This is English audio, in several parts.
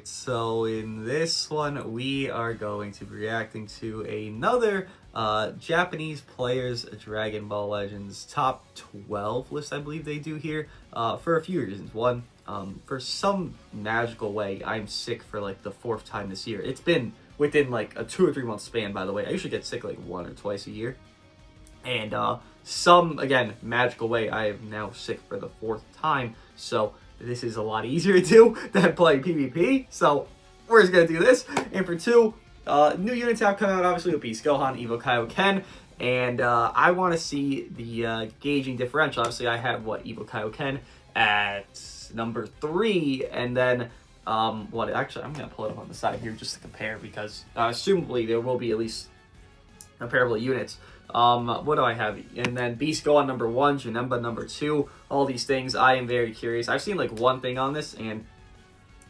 Alright, so in this one, we are going to be reacting to another Japanese players Dragon Ball Legends top 12 list, I believe they do here, for a few reasons. One, for some magical way, I'm sick for like the fourth time this year. It's been within like a 2 or 3 month span, by the way. I usually get sick like 1 or twice a year. And some, again, magical way, I am now sick for the fourth time, so this is a lot easier to do than playing PvP, so we're just going to do this. And for 2, new units have come out, obviously, with Beast Gohan, Evo Kaioken, and I want to see the gauging differential. Obviously, I have, Evo Kaioken at number 3, and then, actually, I'm going to pull it up on the side here just to compare, because assumably there will be at least comparable units. What do I have? And then Beast Gohan number 1, Janemba number 2, all these things. I am very curious. I've seen like one thing on this, and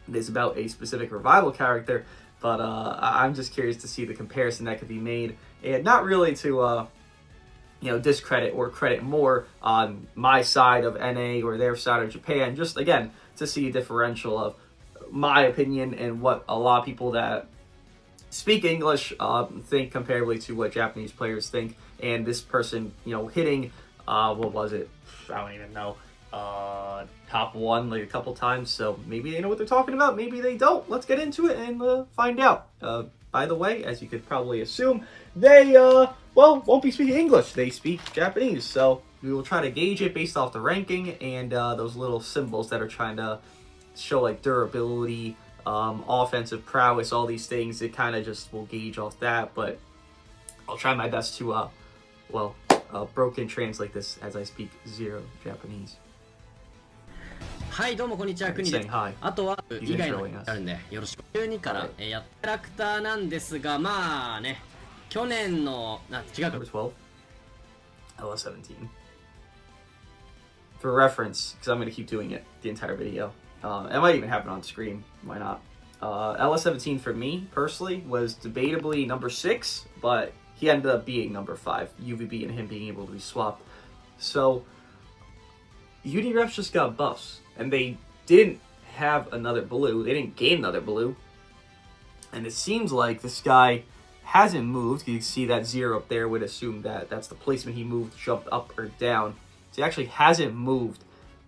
it is about a specific revival character, but I'm just curious to see the comparison that could be made, and not really to discredit or credit more on my side of NA or their side of Japan, just again to see a differential of my opinion and what a lot of people that speak English think comparably to what Japanese players think. And this person, hitting, what was it? I don't even know. Top 1 like a couple times, so maybe they know what they're talking about, maybe they don't. Let's get into it and find out. By the way, as you could probably assume, they, won't be speaking English. They speak Japanese, so we will try to gauge it based off the ranking and those little symbols that are trying to show, like, durability, offensive prowess, all these things. It kind of just will gauge off that, but I'll try my best to, broken translate this as I speak zero Japanese. はい、どうもこんにちは、くにです。あとは以外のあるんでよろしく。12から、やったキャラクターなんですが、まあね、去年の違うか。12? LS17. For reference, because I'm going to keep doing it the entire video. I might even have it on screen. Why not? LS17 for me, personally, was debatably number 6, but he ended up being number 5. UVB and him being able to be swapped. So, UniRefs just got buffs, and they didn't have another blue. They didn't gain another blue. And it seems like this guy hasn't moved. You can see that 0 up there would assume that that's the placement he moved, jumped up or down. So he actually hasn't moved.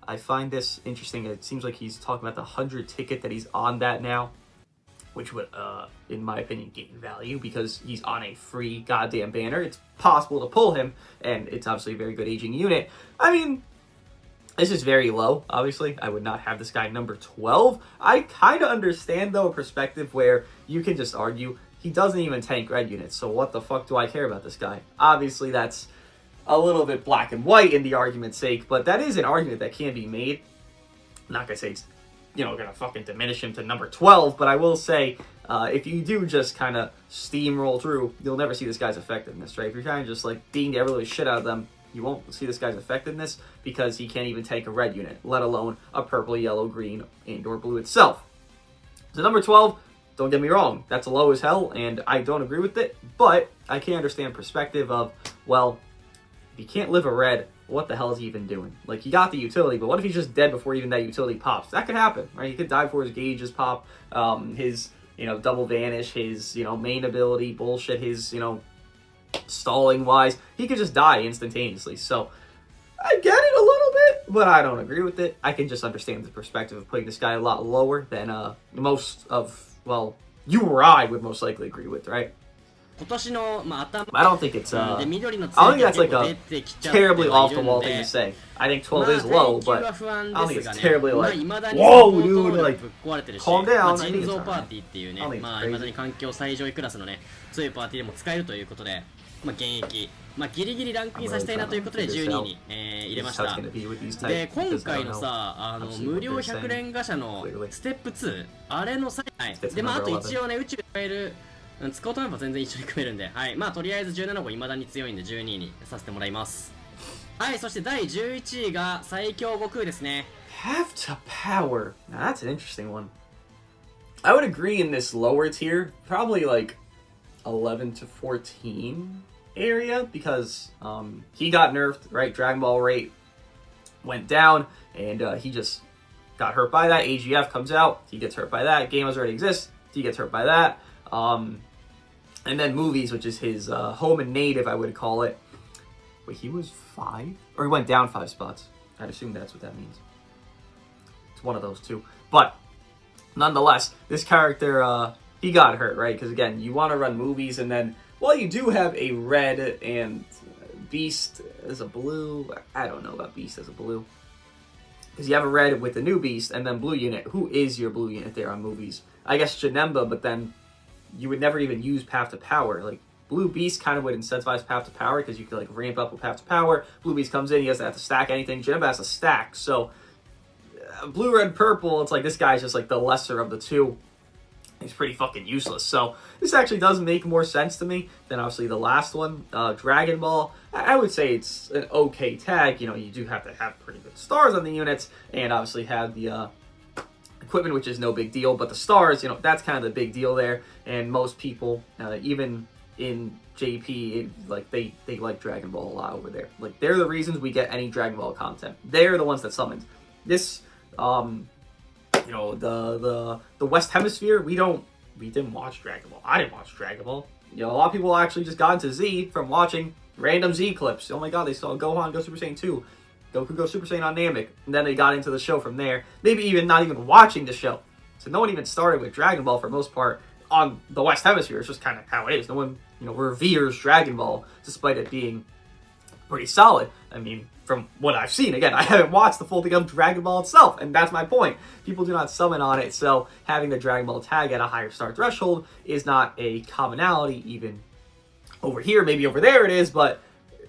I find this interesting. It seems like he's talking about the 100 ticket that he's on that now, which would, in my opinion, gain value because he's on a free goddamn banner. It's possible to pull him, and it's obviously a very good aging unit. I mean, this is very low, obviously. I would not have this guy number 12. I kind of understand, though, a perspective where you can just argue he doesn't even tank red units, so what the fuck do I care about this guy? Obviously, that's a little bit black and white in the argument's sake, but that is an argument that can be made. I'm not gonna say it's, gonna fucking diminish him to number 12, but I will say, if you do just kind of steamroll through, you'll never see this guy's effectiveness, right? If you're trying to just, like, ding every little shit out of them, you won't see this guy's effectiveness because he can't even take a red unit, let alone a purple, yellow, green, and or blue itself. So number 12, don't get me wrong, that's low as hell, and I don't agree with it, but I can understand perspective of, well, if you can't live a red, what the hell is he even doing? Like, he got the utility, but what if he's just dead before even that utility pops? That could happen, right? He could die before his gauges pop, his, double vanish, his, main ability bullshit, his, stalling wise. He could just die instantaneously. So, I get it a little bit, but I don't agree with it. I can just understand the perspective of putting this guy a lot lower than, most of, well, you or I would most likely agree with, right? I don't think it's, I don't think that's like a terribly off-the-wall thing to say. I think 12 is low, but I don't think it's terribly like, whoa, dude, like, calm down. I think it's alright. I don't think it's crazy. ギリギリランクインさせたいなということで12位に、入れました。で、今回のさ、無料100連ガシャのステップ2、あれの際、で、あと一応ね、宇宙で使える、使おうと思えば全然一緒に組めるんで、はい、とりあえず17号未だに強いんで12位にさせてもらいます。はい、そして第11位が最強悟空ですね。Have to power. Now that's an interesting one. I would agree in this lower tier, probably like 11 to 14 area, because he got nerfed, right? Dragon Ball rate went down, and he just got hurt by that. AGF comes out, he gets hurt by that. Gamers already exist, he gets hurt by that. And then movies, which is his home and native, I would call it. Wait, he was 5? Or he went down 5 spots. I'd assume that's what that means. It's one of those two. But nonetheless, this character, he got hurt, right? Because again, you want to run movies, and then, well, you do have a red and Beast as a blue. I don't know about Beast as a blue. Because you have a red with the new Beast, and then blue unit. Who is your blue unit there on movies? I guess Janemba, but then you would never even use Path to Power. Like, Blue Beast kind of would incentivize Path to Power, because you could, like, ramp up with Path to Power. Blue Beast comes in, he doesn't have to stack anything. Janemba has to stack, so blue, red, purple, it's like this guy's just, like, the lesser of the two. He's pretty fucking useless. So this actually does make more sense to me than obviously the last one. Dragon Ball, I would say it's an okay tag. You know, you do have to have pretty good stars on the units, and obviously have the equipment, which is no big deal. But the stars, you know, that's kind of the big deal there. And most people, even in JP, like they like Dragon Ball a lot over there. Like, they're the reasons we get any Dragon Ball content. They're the ones that summoned this. You know, the West Hemisphere, we didn't watch Dragon Ball. I didn't watch Dragon Ball. You know, a lot of people actually just got into Z from watching random Z clips. Oh my god, they saw Gohan go Super Saiyan 2, Goku go Super Saiyan on Namek, and then they got into the show from there. Maybe even not even watching the show. So no one even started with Dragon Ball for the most part on the West Hemisphere. It's just kind of how it is. No one, you know, reveres Dragon Ball, despite it being pretty solid. I mean, from what I've seen, again, I haven't watched the full thing of Dragon Ball itself, and that's my point. People do not summon on it, so having the Dragon Ball tag at a higher star threshold is not a commonality, even over here. Maybe over there it is, but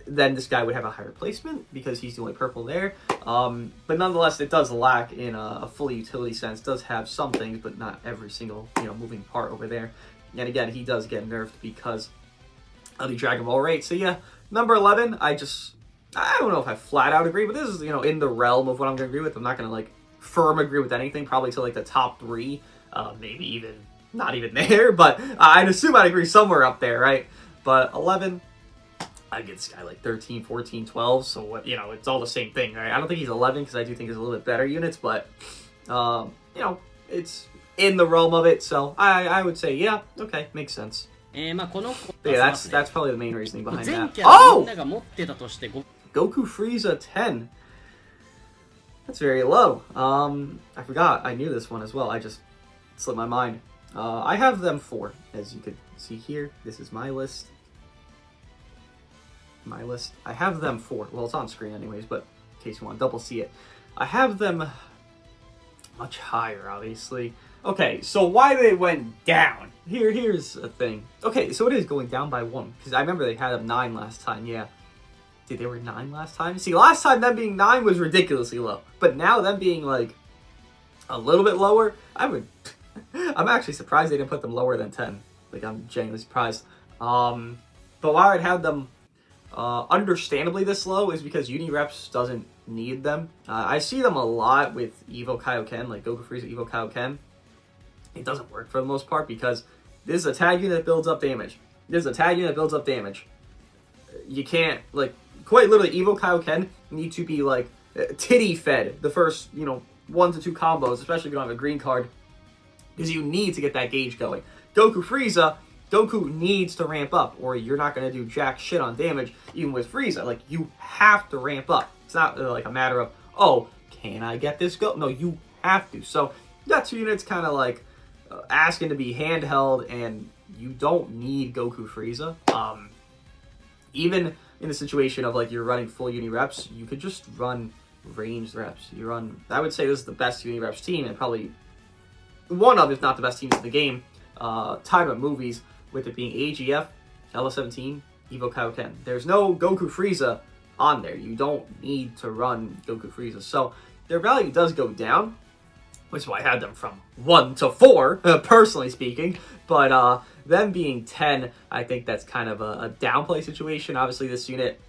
then this guy would have a higher placement because he's the only purple there. But nonetheless, it does lack in a full utility sense. It does have some things, but not every single, you know, moving part over there. And again, he does get nerfed because of the Dragon Ball rate. So yeah, number 11, I don't know if I flat out agree, but this is, you know, in the realm of what I'm going to agree with. I'm not going to, like, firm agree with anything, probably to, like, the top 3, maybe even not even there, but I'd assume I'd agree somewhere up there, right? But 11, I'd get this guy, like, 13, 14, 12, so, what, you know, it's all the same thing, right? I don't think he's 11, because I do think he's a little bit better units, but, you know, it's in the realm of it, so I would say, yeah, okay, makes sense. Yeah, that's probably the main reasoning behind that. Oh! Goku Frieza 10. That's very low. I forgot. I knew this one as well. I just slipped my mind. I have them 4, as you could see here. This is my list. My list. I have them 4. Well, it's on screen anyways, but in case you want to double see it. I have them much higher, obviously. Okay, so why they went down? Here's a thing. Okay, so it is going down by 1. Because I remember they had them 9 last time, yeah. Dude, they were 9 last time? See, last time them being 9 was ridiculously low. But now them being, like, a little bit lower, I'm actually surprised they didn't put them lower than 10. Like, I'm genuinely surprised. But why I'd have them understandably this low is because Unireps doesn't need them. I see them a lot with Evo Kaioken, like Goku Frieza Evo Kaioken. It doesn't work for the most part because this is a tag unit that builds up damage. This is a tag unit that builds up damage. You can't, like, quite literally, Evo Kaioken need to be, like, titty fed the first, you know, 1 to 2 combos, especially if you don't have a green card, because you need to get that gauge going. Goku Frieza, Goku needs to ramp up, or you're not going to do jack shit on damage, even with Frieza. Like, you have to ramp up. It's not, like, a matter of, oh, can I get this go? No, you have to. So, you got 2 units kind of, like, asking to be handheld, and you don't need Goku Frieza. Even in the situation of, like, you're running full uni reps, you could just run ranged reps. I would say this is the best uni reps team, and probably one of, if not the best teams in the game, time of movies, with it being AGF, LS17, Evo Kaioken. There's no Goku Frieza on there. You don't need to run Goku Frieza. So their value does go down, which is why I had them from 1 to 4, personally speaking. But them being 10, I think that's kind of a downplay situation. Obviously, this unit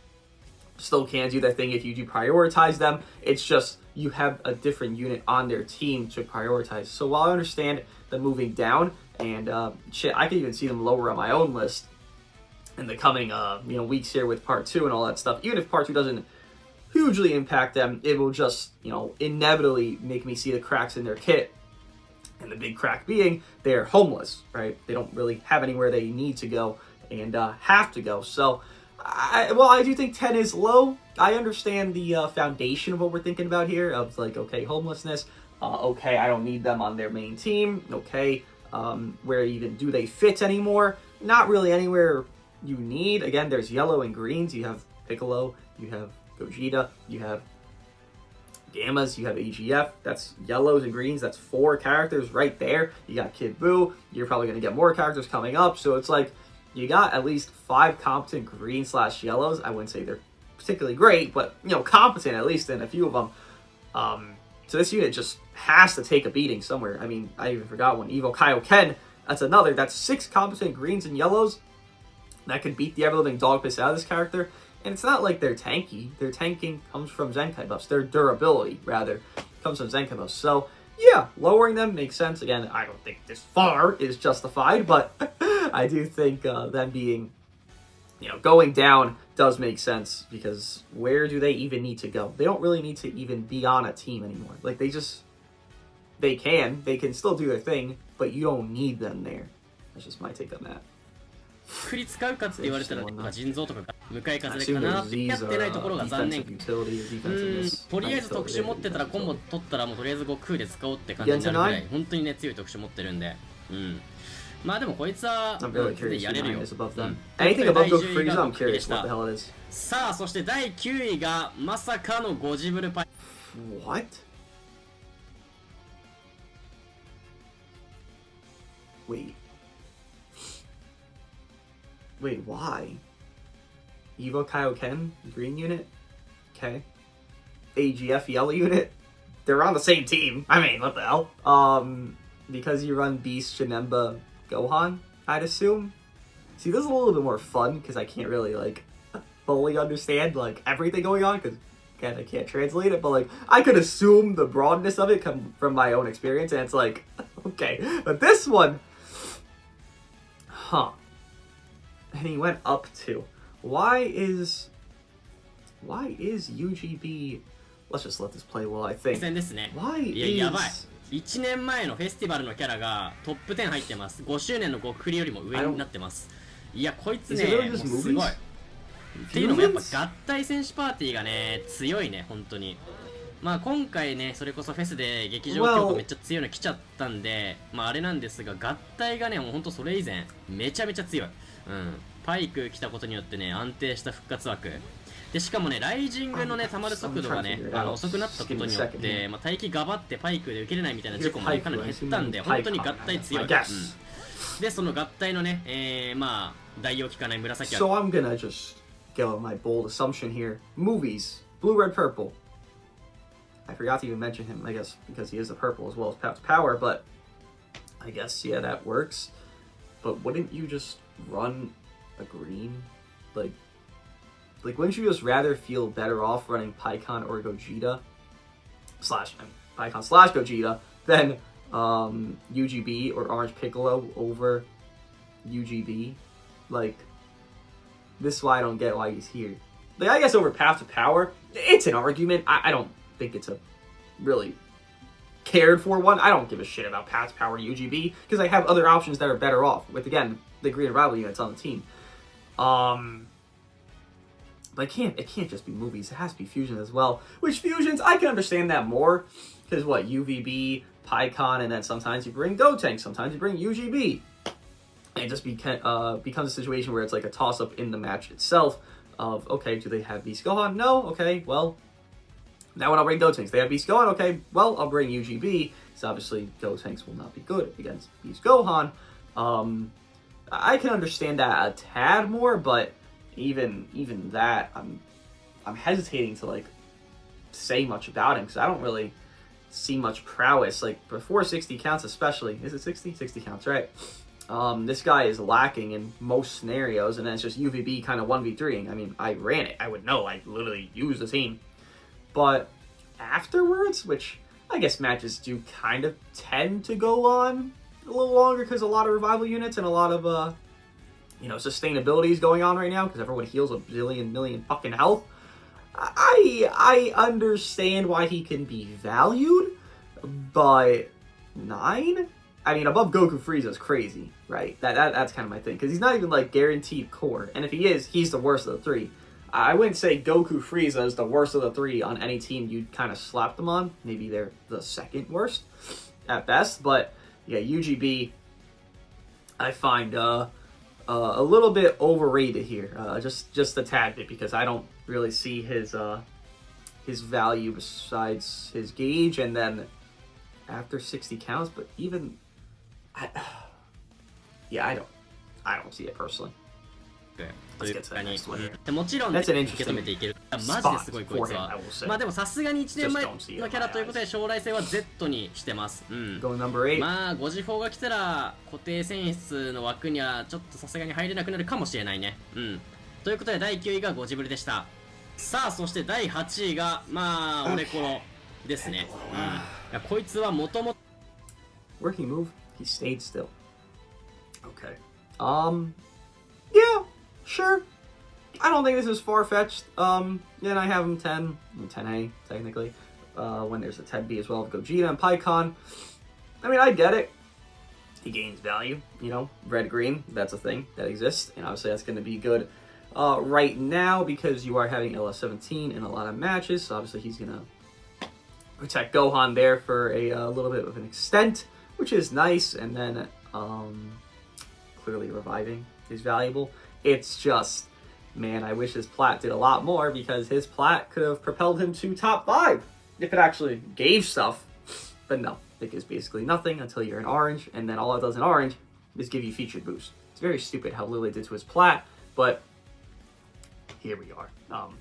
still can do their thing if you do prioritize them. It's just you have a different unit on their team to prioritize. So while I understand them moving down, and shit, I could even see them lower on my own list in the coming weeks here with Part 2 and all that stuff. Even if Part 2 doesn't hugely impact them. It will just, inevitably make me see the cracks in their kit. And the big crack being they're homeless, right? They don't really have anywhere they need to go and have to go. So, I do think 10 is low. I understand the foundation of what we're thinking about here of like, okay, homelessness. Okay, I don't need them on their main team. Okay, where even do they fit anymore? Not really anywhere you need. Again, there's yellow and greens. You have Piccolo, you have Gogeta, you have Gammas, you have AGF. That's yellows and greens. That's 4 characters right there. You got Kid Buu. You're probably going to get more characters coming up. So it's like you got at least 5 competent green/yellows. I wouldn't say they're particularly great, but, competent at least in a few of them. So this unit just has to take a beating somewhere. I mean, I even forgot one. Evo Kaioken, that's another. That's 6 competent greens and yellows that could beat the ever-living dog piss out of this character. And it's not like they're tanky. Their tanking comes from Zenkai buffs. Their durability, rather, comes from Zenkai buffs. So, yeah, lowering them makes sense. Again, I don't think this far is justified, but I do think them being, going down does make sense, because where do they even need to go? They don't really need to even be on a team anymore. Like, they can still do their thing, but you don't need them there. That's just my take on that. 振り使うかって言われたら、腎臓とか向かい風でかなってやってないところが残念。とりあえず特殊持ってたらコンボ取ったらもうとりあえず悟空で使おうって感じになるぐらい本当にね強い特殊持ってるんで、まあでもこいつはやれるよ。さあそして第9位がまさかのゴジブルパイ。What? Wait, why? Evo Kaioken, green unit? Okay. AGF yellow unit? They're on the same team. I mean, what the hell? Because you run Beast, Janemba, Gohan, I'd assume? See, this is a little bit more fun, because I can't really, fully understand, everything going on, because, again, I can't translate it, but, I could assume the broadness of it come from my own experience, and it's like, okay. But this one... Huh. And he went up to. Why is UGB? Let's just let this play well, I think. Why is... 1年前のフェスティバルのキャラがトップ10入ってます。5周年の極振りよりも上になってます。いや、こいつね、もうすごい。っていうのもやっぱ合体戦士パーティーがね、強いね、本当に。まあ今回ね、それこそフェスで劇場強化めっちゃ強いの来ちゃったんで、まああれなんですが、合体がね、もう本当それ以前、めちゃめちゃ強い。パイク来たことによってね、安定した復活枠。で、しかもね、ライジングのね、溜まる速度がね、遅くなったことによって、まあ、待機がばってパイクで受けれないみたいな事故もね、かなり減ったんで、本当に合体強い。で、その合体のね、まあ、代用効かない紫So I'm gonna just go my bold assumption here. Movies. Blue, red, purple. I forgot to even mention him, I guess, because he is a purple as well as Pat's Power, but I guess, yeah, that works. But wouldn't you just run a green? Like, wouldn't you just rather feel better off running Pikkon or Gogeta Pikkon / Gogeta than UGB or Orange Piccolo over UGB? Like, this is why I don't get why he's here. Like, I guess over Path to Power, it's an argument. I don't think it's a really cared for one. I don't give a shit about Path to Power UGB because I have other options that are better off with, again, the green rival units on the team. But it can't just be movies. It has to be fusions as well. Which fusions, I can understand that more. Because what, UVB, Pikkon, and then sometimes you bring Gotenks, sometimes you bring UGB. And it just becomes a situation where it's like a toss-up in the match itself of, okay, do they have Beast Gohan? No? Okay, well, now when I'll bring Gotenks, they have Beast Gohan? Okay, well, I'll bring UGB. So obviously, Gotenks will not be good against Beast Gohan. I can understand that a tad more, but even that, I'm hesitating to say much about him because I don't really see much prowess. Like before 60 counts, especially, is it 60? 60 counts, right? This guy is lacking in most scenarios, and then it's just UVB kind of 1v3ing. I mean, I ran it. I would know. I literally used the team, but afterwards, which I guess matches do kind of tend to go on a little longer because a lot of revival units and a lot of sustainability is going on right now because everyone heals a million fucking health. I understand why he can be valued, but 9? I mean, above Goku Frieza is crazy, right? That's kind of my thing, because he's not even, like, guaranteed core. And if he is, he's the worst of the 3. I wouldn't say Goku Frieza is the worst of the 3 on any team you'd kind of slap them on. Maybe they're the second worst at best. But, yeah, UGB, I find a little bit overrated here. Just a tad bit, because I don't really see his value besides his gauge. And then after 60 counts, but even... I don't see it personally. Let's get to the next one here. もちろん受け止めていける。マジですごいこいつは。まあでもさすがに1年前のキャラということで将来性は Z にしてます。まあ5時4が来たら固定選出の枠にはちょっとさすがに入れなくなるかもしれないね。ということで第9位がゴジブリでした。さあそして第8位がまあオレコロですね。こいつはもともと Working move, he stayed still. Okay. Yeah, sure. I don't think this is far-fetched. And I have him 10, 10A, technically. When there's a 10B as well of Gogeta and Pikkon. I mean, I get it. He gains value, you know, red-green, that's a thing that exists. And obviously that's going to be good right now because you are having LS17 in a lot of matches. So obviously he's going to protect Gohan there for a little bit of an extent, which is nice. And then clearly reviving is valuable. It's just, man, I wish his plat did a lot more because his plat could have propelled him to top 5 if it actually gave stuff. But no, it gives basically nothing until you're in orange, and then all it does in orange is give you featured boost. It's very stupid how Lily did to his plat, but here we are.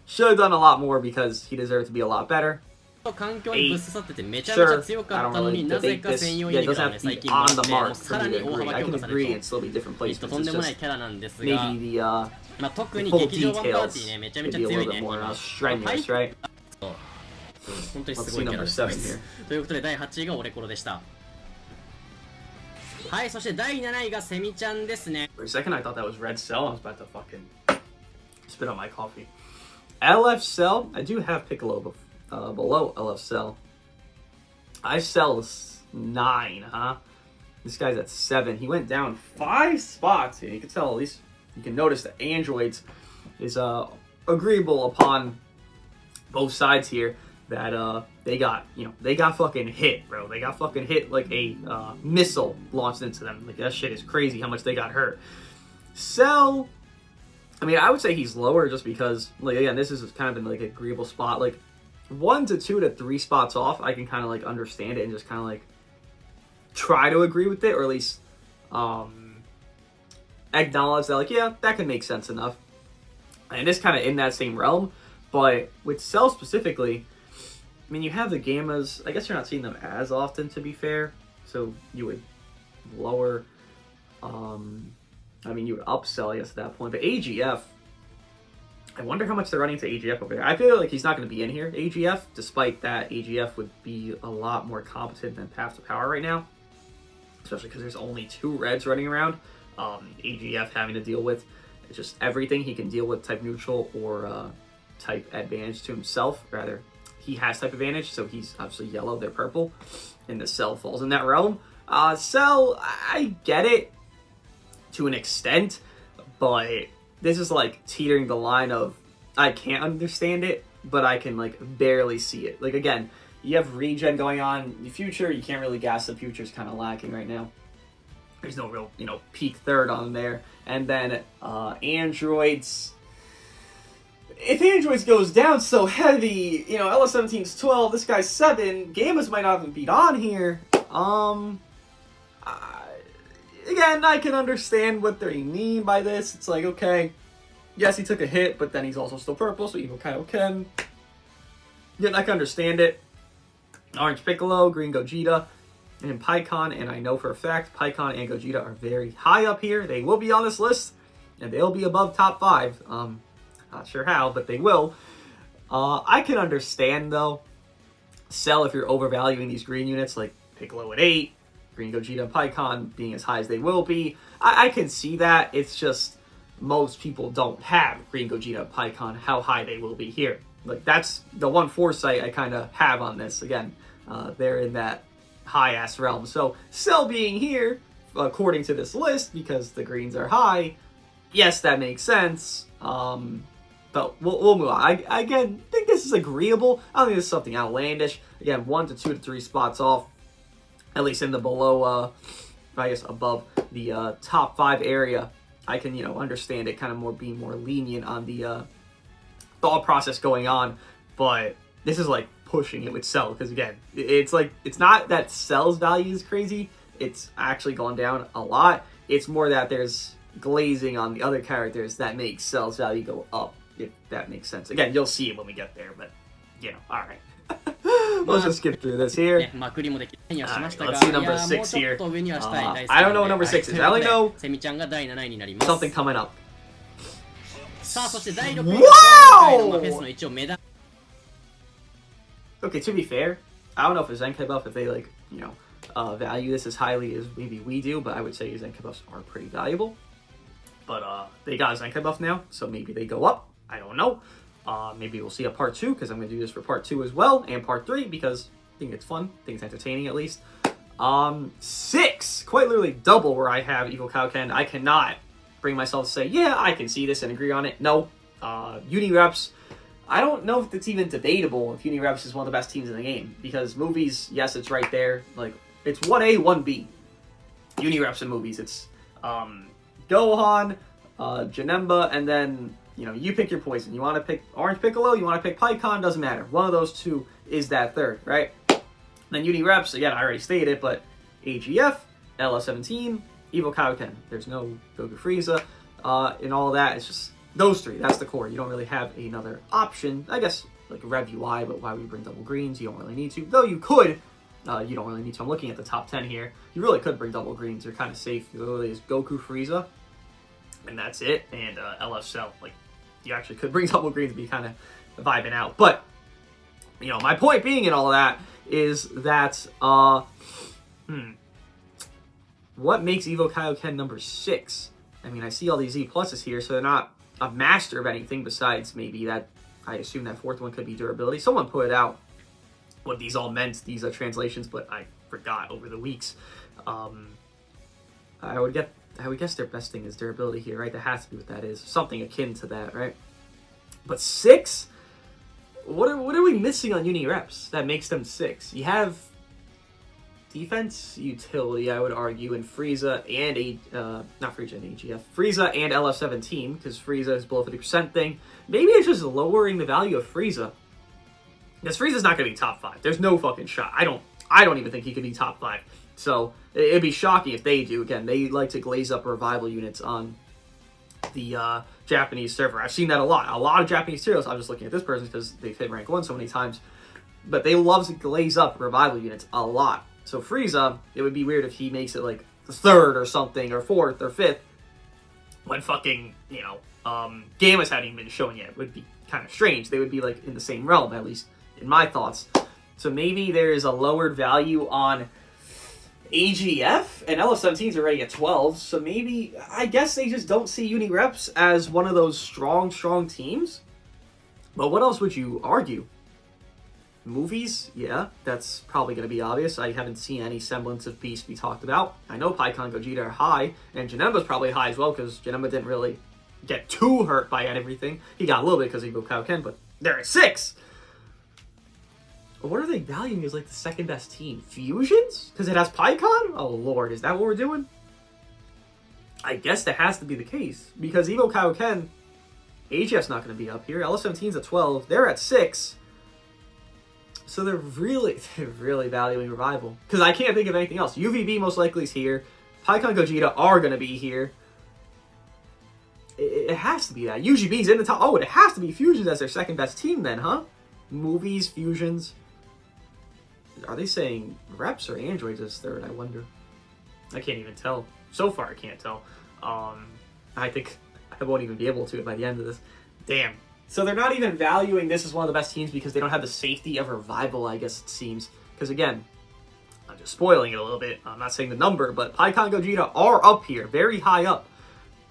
Should have done a lot more because he deserved to be a lot better. 環境にぶっ刺さっててめちゃめちゃ強かったのになぜか専用ユニがね最近もあってもうさらに大幅強化されるととんでもないキャラなんですがまあ特に劇場版パーティーねめちゃめちゃ強いね今本当にすごいキャラですということで第8位がオレコロでしたはいそして第7位がセミちゃんですね For a second I thought that was Red Cell. I was about to fucking spit on my coffee. LF Cell, I do have Piccolo below LF Cell. I sell 9, huh? This guy's at 7. He went down 5 spots here. You can tell, at least you can notice the androids is agreeable upon both sides here that they got fucking hit, bro. They got fucking hit like a missile launched into them. Like that shit is crazy how much they got hurt. Cell, I mean, I would say he's lower just because, like, again, this is kind of in like an agreeable spot. Like 1 to 2 to 3 spots off, I can kind of like understand it and just kind of like try to agree with it, or at least acknowledge that, like, yeah, that can make sense enough. And it's kind of in that same realm. But with Cell specifically, I mean, you have the Gammas. I guess you're not seeing them as often, to be fair. So you would lower, I mean, you would upsell, I guess, at that point. But AGF, I wonder how much they're running to AGF over there. I feel like he's not going to be in here, AGF, despite that AGF would be a lot more competent than Path to Power right now. Especially because there's only 2 Reds running around. AGF having to deal with just everything. He can deal with type neutral or type advantage to himself. Rather, he has type advantage, so he's obviously yellow, they're purple. And the Cell falls in that realm. Cell, I get it to an extent, but this is like teetering the line of I can't understand it, but I can like barely see it. Like again, you have regen going on in the future, you can't really gas the future's kind of lacking right now. There's no real, you know, peak third on there. And then androids. If androids goes down so heavy, you know, LS17's 12, this guy's 7, Gammas might not even beat on here. Again, I can understand what they mean by this. It's like, okay, yes, he took a hit, but then he's also still purple, so even Kaioken. Yeah, I can understand it. Orange Piccolo, Green Gogeta, and Pikkon, and I know for a fact Pikkon and Gogeta are very high up here. They will be on this list, and they'll be above top 5. Not sure how, but they will. I can understand, though, Cell if you're overvaluing these green units, like Piccolo at 8, Green Gogeta and Pikkon being as high as they will be. I can see that. It's just most people don't have Green Gogeta and Pikkon how high they will be here. Like, that's the one foresight I kind of have on this. Again, they're in that high-ass realm. So, Cell being here, according to this list, because the greens are high, yes, that makes sense. But we'll move on. I again think this is agreeable. I don't think this is something outlandish. Again, 1 to 2 to 3 spots off, at least in the below, I guess above the top 5 area. I can, understand it kind of being more lenient on the thought process going on. But this is like pushing it with Cell, because again, it's not that Cell's value is crazy. It's actually gone down a lot. It's more that there's glazing on the other characters that makes Cell's value go up, if that makes sense. Again, you'll see it when we get there, but, alright. Let's just skip through this here. Right, let's see number 6 here. I don't know what number 6 is. I only know something coming up. Wow! Okay, to be fair, I don't know if a Zenkai buff, if they value this as highly as maybe we do, but I would say Zenkai buffs are pretty valuable. But they got a Zenkai buff now, so maybe they go up. I don't know. Maybe we'll see a part 2, because I'm going to do this for part 2 as well, and part 3, because I think it's fun. I think it's entertaining, at least. 6! Quite literally double where I have Evo Kaioken. I cannot bring myself to say, yeah, I can see this and agree on it. No. Unireps, I don't know if it's even debatable if Unireps is one of the best teams in the game, because movies, yes, it's right there. Like, it's 1A, 1B. Unireps and movies, it's Gohan, Janemba, and then, you pick your poison. You want to pick Orange Piccolo, you want to pick Pikkon, doesn't matter. One of those two is that third, right? Then Unireps, again, I already stated it, but AGF, LS17, Evo Kaioken. There's no Goku Frieza, and all of that. It's just those 3. That's the core. You don't really have another option. I guess, like Rev UI, but why would you bring double greens? You don't really need to. Though you could. You don't really need to. I'm looking at the top 10 here. You really could bring double greens. You're kind of safe. You literally is Goku Frieza, and that's it. And LF Cell. Like, you actually could bring double greens and be kind of vibing out. But, my point being in all of that is that, what makes Evo Kaioken number 6? I mean, I see all these E pluses here, so they're not a master of anything besides maybe that, I assume that 4th one could be durability. Someone put it out, what these all meant, these translations, but I forgot over the weeks. I would guess their best thing is durability here, right? That has to be what that is. Something akin to that, right? But 6? What are we missing on Unireps that makes them 6? You have defense, utility, I would argue, and Frieza and not Frieza and AGF, Frieza and LF17, because Frieza is below 50% thing. Maybe it's just lowering the value of Frieza. Because Frieza's not going to be top 5. There's no fucking shot. I don't even think he could be top 5. So it'd be shocking if they do. Again, they like to glaze up revival units on the Japanese server. I've seen that a lot. A lot of Japanese heroes. I'm just looking at this person because they've hit rank 1 so many times. But they love to glaze up revival units a lot. So Frieza, it would be weird if he makes it like the 3rd or something, or 4th or 5th, when fucking, Gammas hadn't even been shown yet. It would be kind of strange. They would be like in the same realm, at least in my thoughts. So maybe there is a lowered value on AGF, and LS17 is already at 12, so maybe, I guess they just don't see Unireps as one of those strong teams. But what else would you argue? Movies? Yeah, that's probably going to be obvious. I haven't seen any semblance of Beast be talked about. I know Pikkon, Gogeta are high, and Janemba's probably high as well, because Janemba didn't really get too hurt by everything. He got a little bit because of Evo Kaioken, but they're at 6! What are they valuing as like the 2nd best team? Fusions? Because it has Pikkon? Oh lord, is that what we're doing? I guess that has to be the case. Because Evo Kaioken, AGF's not going to be up here. LS17's at 12. They're at 6. So they're really valuing Revival. Because I can't think of anything else. UVB most likely is here. Pikkon, Gogeta are going to be here. It has to be that. UGB's in the top. Oh, it has to be Fusions as their 2nd best team then, huh? Movies, Fusions. Are they saying reps or androids as 3rd? I wonder. I can't even tell. So far, I can't tell. I think I won't even be able to by the end of this. Damn. So they're not even valuing this as one of the best teams because they don't have the safety of Revival, I guess it seems. Because again, I'm just spoiling it a little bit. I'm not saying the number, but Pikkon, Gogeta are up here, very high up.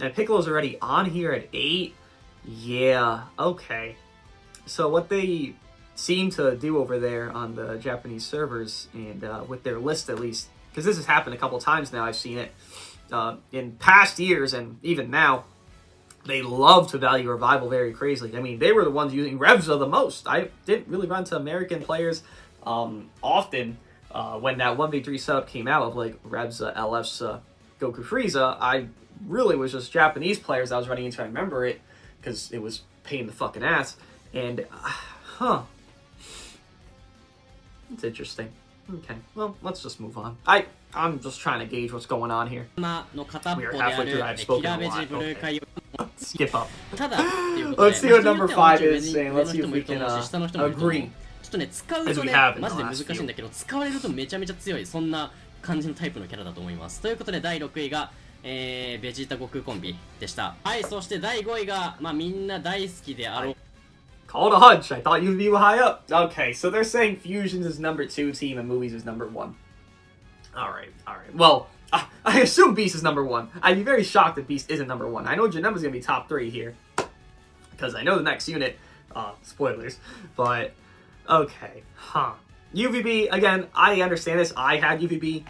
And Piccolo's already on here at 8. Yeah, okay. So what they seem to do over there on the Japanese servers, and with their list at least, because this has happened a couple times now, I've seen it in past years and even now, they love to value Revival very crazily. I mean, they were the ones using Revza the most. I didn't really run to American players often when that 1v3 setup came out of like Revza, LFza, Goku Frieza. I really was just Japanese players I was running into. I remember it because it was pain in the fucking ass. And, it's interesting. Okay, well, let's just move on. I'm just trying to gauge what's going on here. We are halfway through. I've spoken a lot. Okay. Skip up. Let's see what number 5 is, and let's see if we can agree. ちょっとね、使うとね、マジで難しいんだけど、使われるとめちゃめちゃ強い、そんな感じのタイプのキャラだと思います。ということで、第6位が、ベジータ・悟空コンビでした。はい、そして第5位が、まあみんな大好きであろう。Called a hunch. I thought you'd be high up. Okay, so they're saying Fusions is number 2 team and Movies is number 1. Alright. Well, I assume Beast is number 1. I'd be very shocked if Beast isn't number 1. I know Janemba's gonna be top 3 here. Because I know the next unit. Spoilers. But, okay. UVB, again, I understand this. I had UVB.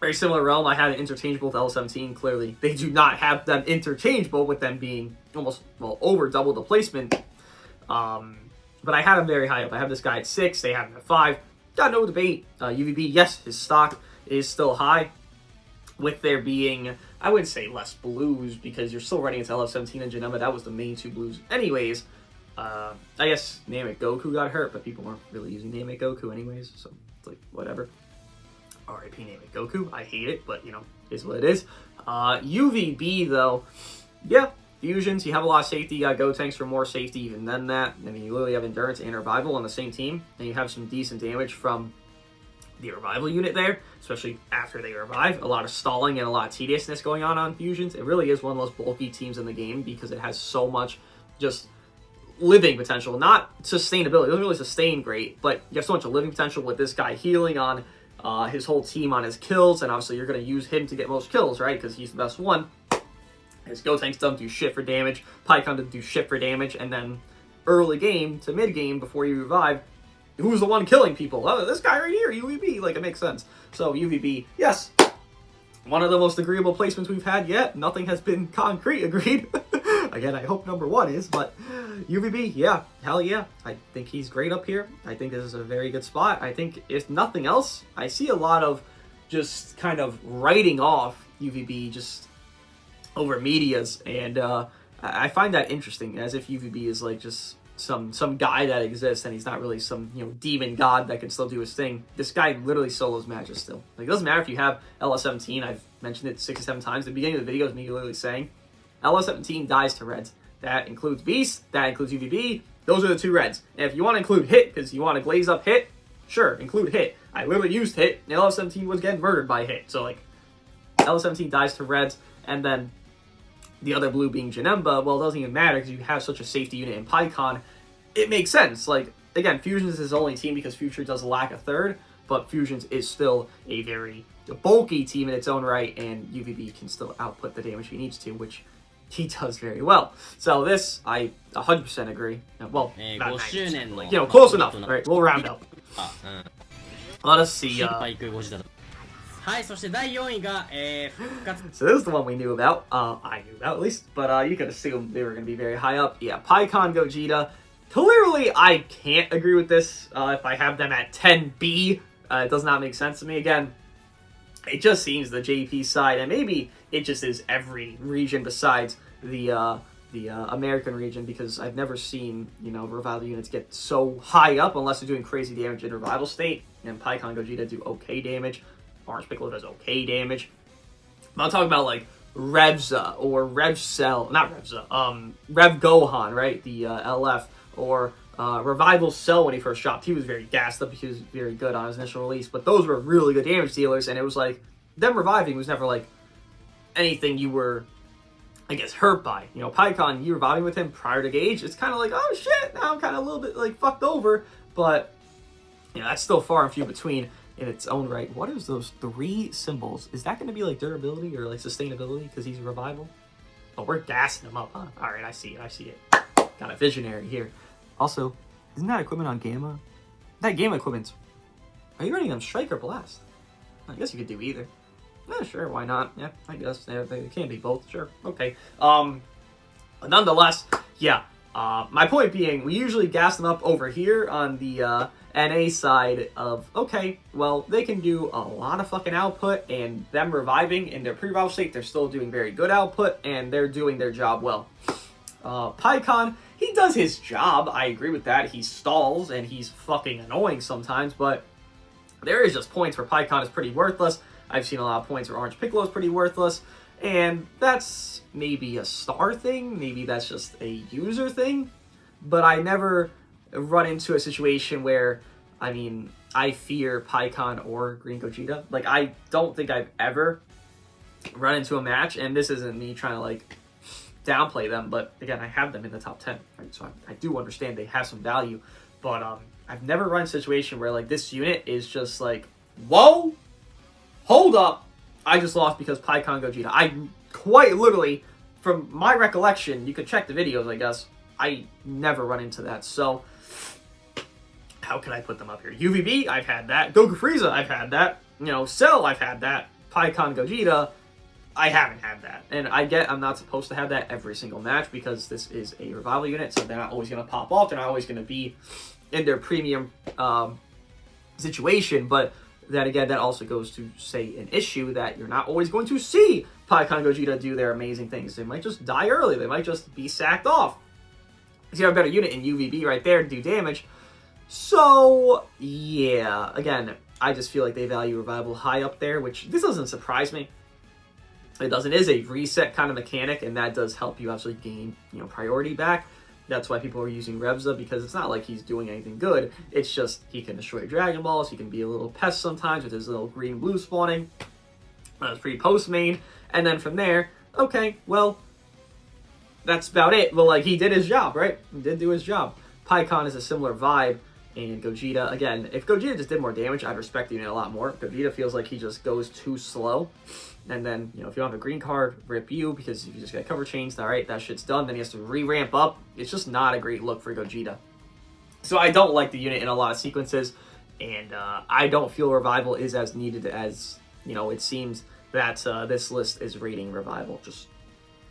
Very similar realm. I had it interchangeable with L17. Clearly, they do not have them interchangeable with them being almost, well, over double the placement. But I had him very high up. I have this guy at 6. They have him at 5. Got no debate. UVB, yes, his stock is still high. With there being, I wouldn't say less blues, because you're still running into LF17 and Janemba. That was the main 2 blues. Anyways, I guess Namek Goku got hurt, but people weren't really using Namek Goku anyways, so it's like, whatever. RIP Namek Goku. I hate it, but, you know, is what it is. UVB, though, yeah. Fusions, you have a lot of safety. You got Gotenks for more safety even than that. I mean, you literally have Endurance and Revival on the same team. And you have some decent damage from the Revival unit there, especially after they revive. A lot of stalling and a lot of tediousness going on Fusions. It really is one of the most bulky teams in the game because it has so much just living potential. Not sustainability. It doesn't really sustain great, but you have so much living potential with this guy healing on his whole team on his kills. And obviously you're going to use him to get most kills, right? Because he's the best one. His Gotenks don't do shit for damage, Pikkon doesn't do shit for damage, and then early game to mid game before you revive, who's the one killing people? Oh, this guy right here, UVB, like it makes sense. So UVB, yes, one of the most agreeable placements we've had yet. Nothing has been concrete agreed. Again, I hope number 1 is, but UVB, yeah, hell yeah. I think he's great up here. I think this is a very good spot. I think if nothing else, I see a lot of just kind of writing off UVB just over medias, and I find that interesting, as if UVB is like just some guy that exists, and he's not really some, you know, demon god that can still do his thing. This guy literally solos matches still. Like, it doesn't matter if you have LS17. I've mentioned it 6 or 7 times. At the beginning of the video is me literally saying LS17 dies to reds. That includes Beast, that includes UVB. Those are the 2 reds. And if you want to include Hit, because you want to glaze up Hit, sure, include Hit. I literally used Hit, and LS17 was getting murdered by Hit. So, like, LS17 dies to reds, and then the other blue being Janemba, well, it doesn't even matter because you have such a safety unit in Pikkon. It makes sense. Like, again, Fusions is his only team because Future does lack a 3rd, but Fusions is still a very bulky team in its own right, and UVB can still output the damage he needs to, which he does very well. So this, I 100% agree. Well, not 90%, like, you know, close enough. All right, we'll round up. Let us see. So this is the one we knew about. I knew about, at least. But you could assume they were going to be very high up. Yeah, Pikkon Gogeta. Clearly, I can't agree with this. If I have them at 10B, it does not make sense to me. Again, it just seems the JP side, and maybe it just is every region besides the American region, because I've never seen, you know, Revival units get so high up unless they're doing crazy damage in Revival state. And Pikkon Gogeta do okay damage. Orange Piccolo does okay damage. I'm talking about like Revza or Rev Cell, not Revza, Rev Gohan, right? The LF, or Revival Cell when he first dropped. He was very gassed up. He was very good on his initial release, but those were really good damage dealers, and it was like them reviving was never like anything you were, I guess, hurt by. You know, Pikkon, you reviving with him prior to Gauge, it's kind of like, oh shit, now I'm kind of a little bit like fucked over, but you know, that's still far and few between in its own right. What is those 3 symbols? Is that going to be like durability or like sustainability because he's Revival? Oh, we're gassing him up, huh? All right, I see it. Got a visionary here. Also, isn't that equipment on Gamma? That Gamma equipment, are you running on Strike or Blast? I guess you could do either. Sure, why not? Yeah, I guess they can be both. Sure, okay. Nonetheless, yeah. My point being, we usually gas them up over here on the NA side of, okay, well, they can do a lot of fucking output, and them reviving in their pre-revival state, they're still doing very good output, and they're doing their job well. Pikkon, he does his job, I agree with that. He stalls, and he's fucking annoying sometimes, but there is just points where Pikkon is pretty worthless. I've seen a lot of points where Orange Piccolo is pretty worthless, and that's maybe a star thing, maybe that's just a user thing, but I never run into a situation where, I mean, I fear Pikkon or Green Gogeta. Like, I don't think I've ever run into a match, and this isn't me trying to, like, downplay them, but again, I have them in the top 10, right? So I do understand they have some value, but I've never run a situation where, like, this unit is just like, whoa, hold up, I just lost because Pikkon Gogeta. I quite literally, from my recollection, you could check the videos, I guess, I never run into that. So, how can I put them up here? UVB, I've had that. Goku Frieza, I've had that. You know, Cell, I've had that. Pikkon Gogeta, I haven't had that. And I get I'm not supposed to have that every single match because this is a revival unit, so they're not always going to pop off. They're not always going to be in their premium situation, but then again, that also goes to say an issue that you're not always going to see Pikkon Gogeta do their amazing things. They might just die early. They might just be sacked off. You have a better unit in UVB right there to do damage. So, yeah. Again, I just feel like they value Revival high up there, which this doesn't surprise me. It doesn't. It is a reset kind of mechanic, and that does help you actually gain, you know, priority back. That's why people are using Rebza, because it's not like he's doing anything good. It's just he can destroy Dragon Balls. He can be a little pest sometimes with his little green-blue spawning. That's pretty post-main. And then from there, okay, well, that's about it. Well, like, he did his job, right? He did do his job. Pikkon is a similar vibe. And Gogeta, again, if Gogeta just did more damage, I'd respect the unit a lot more. Gogeta feels like he just goes too slow. And then, you know, if you don't have a green card, rip you, because if you just got cover chains, all right, that shit's done. Then he has to re-ramp up. It's just not a great look for Gogeta. So I don't like the unit in a lot of sequences, and I don't feel Revival is as needed as, you know, it seems that this list is rating Revival. Just,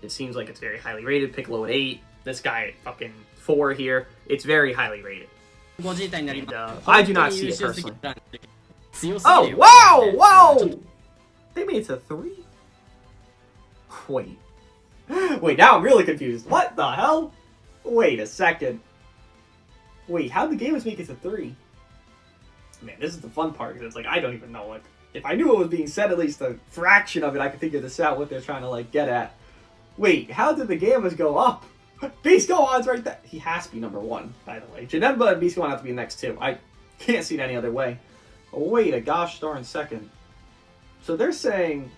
it seems like it's very highly rated. Piccolo at 8, this guy at fucking 4 here. It's very highly rated. And, I do not see it personally. Oh, wow! Wow! They made it to 3? Wait. Wait, now I'm really confused. What the hell? Wait a second. Wait, how'd the gamers make it to 3? Man, this is the fun part, because it's like, I don't even know. Like, if I knew what was being said, at least a fraction of it, I could figure this out, what they're trying to, like, get at. Wait, how did the gamers go up? Beast Gohan's right there. He has to be number 1, by the way. Janemba and Beast Gohan have to be next 2. I can't see it any other way. Oh, wait, a Gosh Star in second. So they're saying,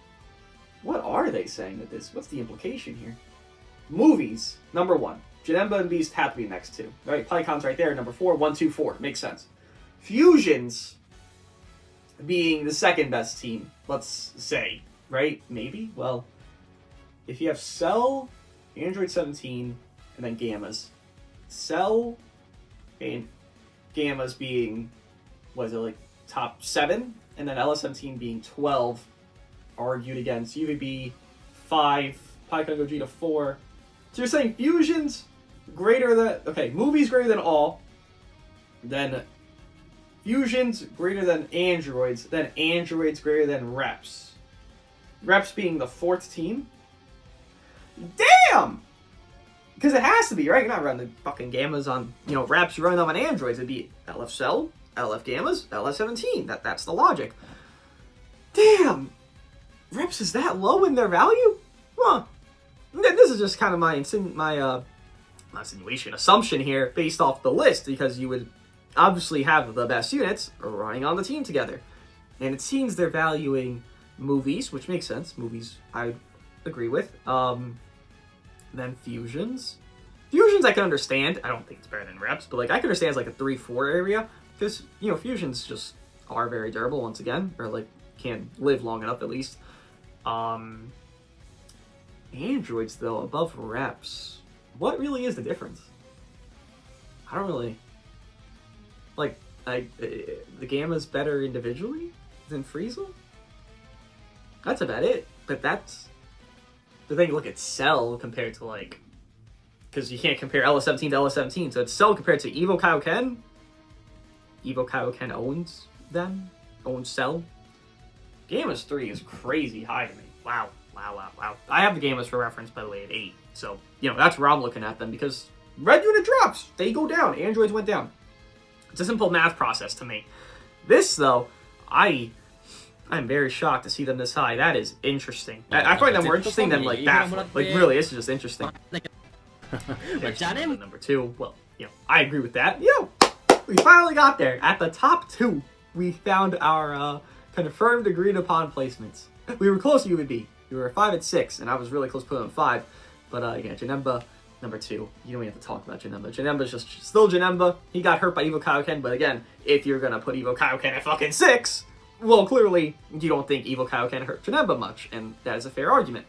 what are they saying with this? What's the implication here? Movies, number 1. Janemba and Beast have to be next 2. Right, Pikkon's right there, number 4. 1, 2, 4. Makes sense. Fusions being the second best team, let's say, right? Maybe? Well, if you have Cell, Android 17, and then Gammas. Cell and Gammas being, what is it, like top 7? And then LS17 being 12, argued against UVB 5, Pikkon Gogeta 4. So you're saying fusions greater than, okay, movies greater than all, then fusions greater than androids, then androids greater than reps. Reps being the 4th team? Damn! Because it has to be, right? You're not running the fucking Gammas on, you know, reps, you're running them on androids. It'd be LF Cell, LF Gammas, LS17. That's the logic. Damn! Reps is that low in their value? Huh. This is just kind of my insinuation, assumption here, based off the list, because you would obviously have the best units running on the team together. And it seems they're valuing movies, which makes sense. Movies, I would agree with. Then fusions. Fusions I can understand. I don't think it's better than reps, but like I can understand it's like a 3-4 area, because, you know, fusions just are very durable once again, or like can live long enough at least. Androids though, above reps. What really is the difference? I don't really like. The Gamma's better individually than Frieza. That's about it. But that's the thing. Look at Cell compared to like, because you can't compare LS17 to LS17. So it's Cell compared to Evo Kaioken. Evo Kaioken owns Cell. Gamma's 3 is crazy high to me. Wow. I have the Gammas for reference, by the way, at 8. So, you know, that's where I'm looking at them, because red unit drops. They go down. Androids went down. It's a simple math process to me. This, though, I'm very shocked to see them this high. That is interesting. I find them more interesting than, like, baffling. Like, really, this is just interesting. Number 2. Well, you know, I agree with that. You know, we finally got there. At the top 2, we found our confirmed, agreed-upon placements. We were close to UVB. We were 5 and 6, and I was really close to putting on 5. But yeah, Janemba, number 2. You don't even have to talk about Janemba. Janemba's just still Janemba. He got hurt by Evo Kaioken, but again, if you're gonna put Evo Kaioken at fucking 6, well, clearly you don't think Evo Kaioken hurt Janemba much, and that is a fair argument.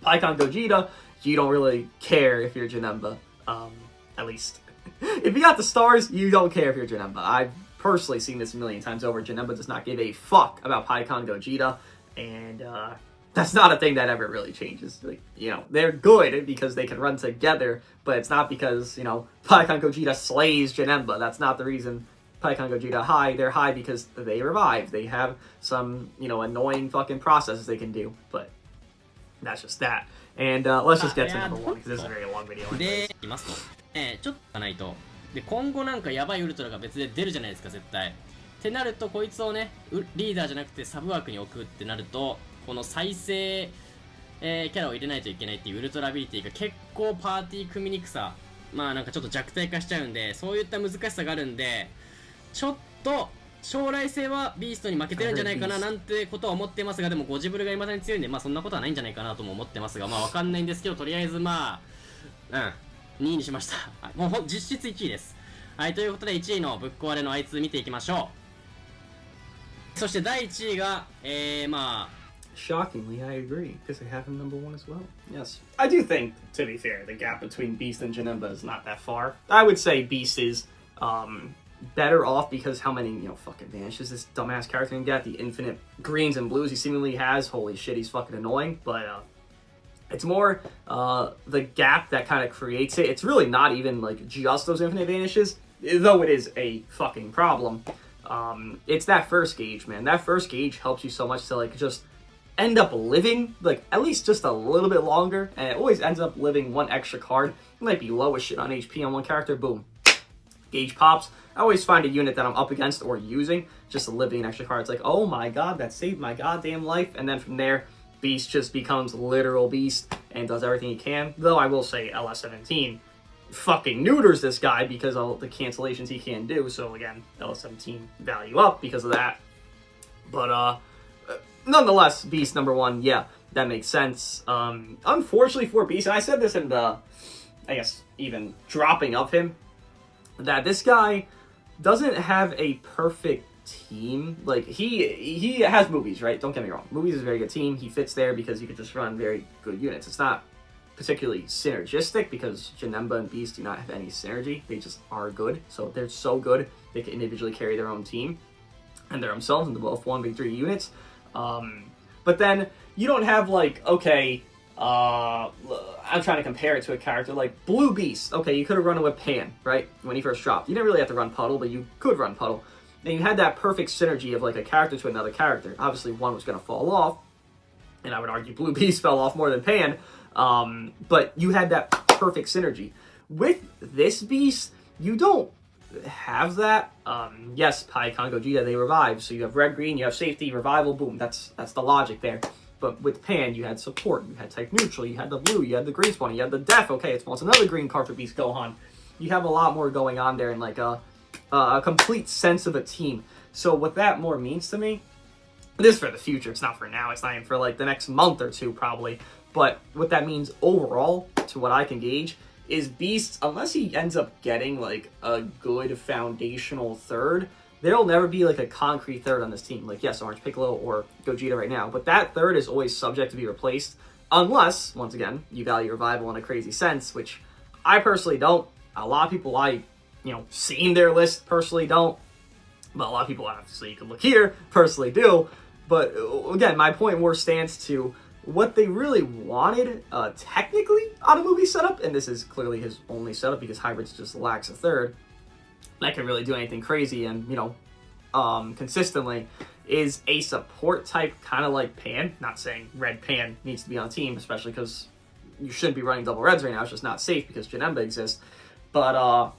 Pikkon Gogeta, you don't really care if you're Janemba. At least, if you got the stars, you don't care if you're Janemba. I've personally seen this a million times over. Janemba does not give a fuck about Pikkon Gogeta, and that's not a thing that ever really changes. Like, you know, they're good because they can run together, but it's not because, you know, Pikkon Gogeta slays Janemba. That's not the reason Pikkon Gogeta high. They're high because they revive. They have some, you know, annoying fucking processes they can do, but that's just that. And let's just get to number 1, because this is a very long video. で、いますと。ちょっとないと。で、今後なんかやばいウルトラが別で出るじゃないですか、絶対。ってなると、こいつをね、リーダーじゃなくてサブ枠に置くってなると、この再生、キャラを入れないといけないっていうウルトラアビリティが結構パーティー組みにくさ、まあなんかちょっと弱体化しちゃうんで、そういった難しさがあるんで、ちょっと将来性はビーストに負けてるんじゃないかななんてことは思ってますが、でもゴジブルが未だに強いんで、まあそんなことはないんじゃないかなとも思ってますが、まあわかんないんですけど、とりあえずまあ、2位にしました。もう実質1位です。はい、ということで1位のぶっ壊れのあいつ見ていきましょう。そして第1位が、まあ、Shockingly, I agree, because I have him number 1 as well. Yes. I do think, to be fair, the gap between Beast and Janemba is not that far. I would say Beast is better off because how many, you know, fucking vanishes this dumbass character can get. The infinite greens and blues he seemingly has. Holy shit, he's fucking annoying. But it's more the gap that kind of creates it. It's really not even, like, just those infinite vanishes, though it is a fucking problem. It's that first gauge, man. That first gauge helps you so much to, like, just end up living, like, at least just a little bit longer, and it always ends up living 1 extra card. It might be low as shit on HP on 1 character, boom. Gauge pops. I always find a unit that I'm up against or using just to living an extra card. It's like, oh my god, that saved my goddamn life, and then from there, Beast just becomes literal Beast and does everything he can. Though I will say LS17 fucking neuters this guy because of all the cancellations he can do, so again, LS17 value up because of that. But, nonetheless, Beast number 1, yeah, that makes sense. Unfortunately for Beast, and I said this in the, I guess, even dropping of him, that this guy doesn't have a perfect team. Like, he has movies, right? Don't get me wrong. Movies is a very good team. He fits there because you could just run very good units. It's not particularly synergistic because Janemba and Beast do not have any synergy. They just are good. So they're so good, they can individually carry their own team and their themselves into both 1v3 units. But then you don't have, like, okay, I'm trying to compare it to a character like Blue Beast. Okay, you could have run it with Pan, right? When he first dropped. You didn't really have to run Puddle, but you could run Puddle. And you had that perfect synergy of, like, a character to another character. Obviously, one was going to fall off, and I would argue Blue Beast fell off more than Pan, but you had that perfect synergy. With this Beast, you don't have that. Yes, Pikkon Gogeta, they revive, so you have red, green, you have safety, revival, boom, that's the logic there. But with Pan, you had support, you had type neutral, you had the blue, you had the green spawn, you had the death, okay, it's another green card for Beast Gohan. You have a lot more going on there and, like, a complete sense of a team. So what that more means to me, this is for the future, it's not for now, it's not even for, like, the next month or two probably, but what that means overall, to what I can gauge, is Beast, unless he ends up getting, like, a good foundational third, there'll never be, like, a concrete third on this team. Like, yes, Orange Piccolo or Gogeta right now, but that third is always subject to be replaced, unless, once again, you value revival in a crazy sense, which I personally don't. A lot of people I seen their list. Personally, don't. But a lot of people, obviously, you can look here, personally do. But again, my point more stands to what they really wanted technically on a movie setup, and this is clearly his only setup because Hybrids just lacks a third that can really do anything crazy and, consistently, is a support type, kind of like Pan. Not saying Red Pan needs to be on the team, especially because you shouldn't be running double Reds right now. It's just not safe because Janemba exists. But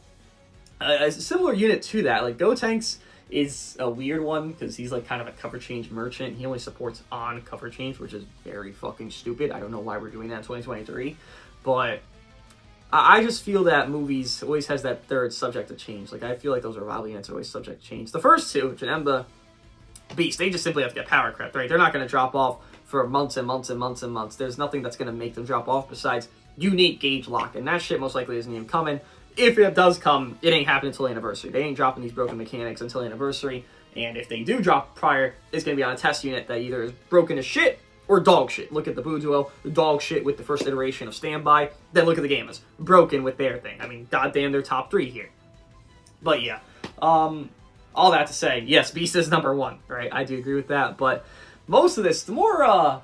a similar unit to that, like Gotenks is a weird one because he's like kind of a cover change merchant. He only supports on cover change, which is very fucking stupid. I don't know why we're doing that in 2023, but I just feel that movies always has that third subject to change. Like I feel like those revival units are always subject to change. The first two, Janemba, Beast, they just simply have to get power crept, right? They're not going to drop off for months and months and months and months. There's nothing that's going to make them drop off besides unique gauge lock, and that shit most likely isn't even coming. If it does come, it ain't happening until Anniversary. They ain't dropping these broken mechanics until Anniversary, and if they do drop prior, it's going to be on a test unit that either is broken as shit or dog shit. Look at the Buu Duo, dog shit with the first iteration of Standby, then look at the Gammas, broken with their thing. I mean, goddamn, they're top 3 here. But yeah, all that to say, yes, Beast is number 1, right? I do agree with that, but most of this, the more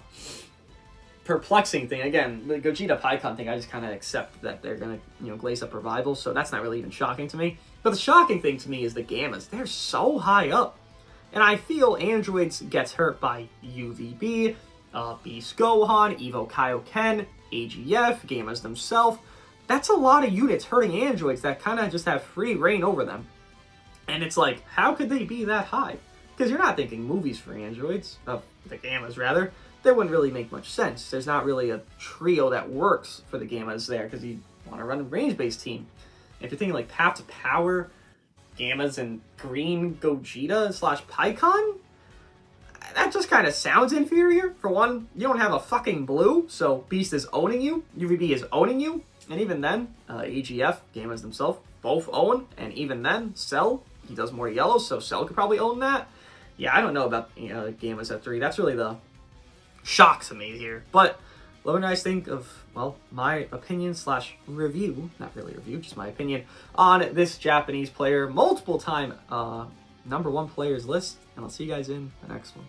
perplexing thing, again, the Gogeta Pikkon thing, I just kind of accept that they're going to, glaze up Revival, so that's not really even shocking to me. But the shocking thing to me is the Gammas. They're so high up. And I feel Androids gets hurt by UVB, Beast Gohan, Evo Kaioken, AGF, Gammas themselves. That's a lot of units hurting Androids that kind of just have free reign over them. And it's like, how could they be that high? Because you're not thinking movies for Androids, the Gammas rather. That wouldn't really make much sense. There's not really a trio that works for the Gammas there because you want to run a range-based team. If you're thinking like Path to Power, Gammas, and Green Gogeta / Pikkon, that just kind of sounds inferior. For one, you don't have a fucking blue, so Beast is owning you, UVB is owning you, and even then, AGF, Gammas themselves, both own, and even then, Cell, he does more yellow, so Cell could probably own that. Yeah, I don't know about Gammas at 3. That's really the shock to me here. But let me guys think of, well, my opinion / review, not really review, just my opinion on this Japanese player, multiple time number 1 players list, and I'll see you guys in the next one.